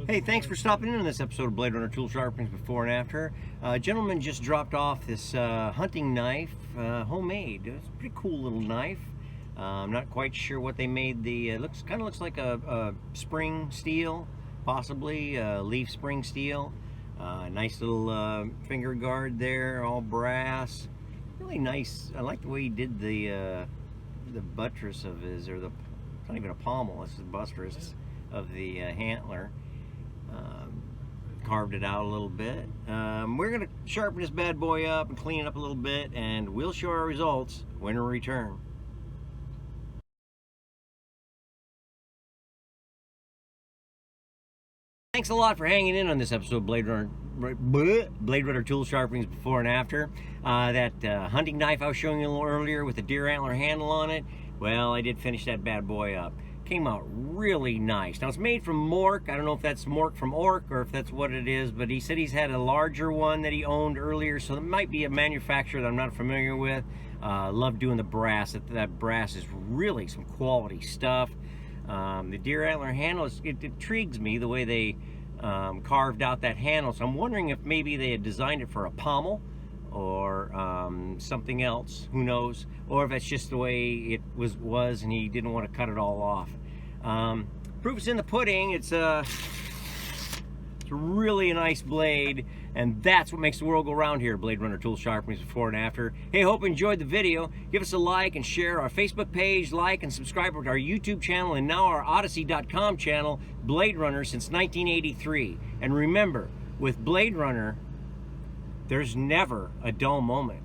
Hey, thanks for stopping in on this episode of Bladerunner Tool Sharpenings Before and After. A gentleman just dropped off this hunting knife, homemade. It's a pretty cool little knife. I'm not quite sure what they made. Kind of looks like a spring steel, possibly leaf spring steel. Nice little finger guard there, all brass. Really nice. I like the way he did the buttress of his, it's not even a pommel, it's the buttress of the handler. Carved it out a little bit. We're going to sharpen this bad boy up and clean it up a little bit, and we'll show our results when we return. Thanks a lot for hanging in on this episode of Bladerunner Tool Sharpenings Before and After. That hunting knife I was showing you a little earlier with the deer antler handle on it, well, I did finish that bad boy up. Came out really nice. Now, it's made from Mork. I don't know if that's Mork from Ork or if that's what it is, but he said he's had a larger one that he owned earlier, so it might be a manufacturer that I'm not familiar with. Love doing the brass. That brass is really some quality stuff. The deer antler handle, it intrigues me the way they carved out that handle, so I'm wondering if maybe they had designed it for a pommel or something else, who knows, or if that's just the way it was and he didn't want to cut it all off. Proof is in the pudding. It's really a nice blade, and that's what makes the world go round here. Bladerunner Tool Sharpenings Before and After. Hey, hope you enjoyed the video. Give us a like and share our Facebook page, like and subscribe to our YouTube channel, and now our Odyssey.com channel, Bladerunner, since 1983. And remember, with Bladerunner, there's never a dull moment.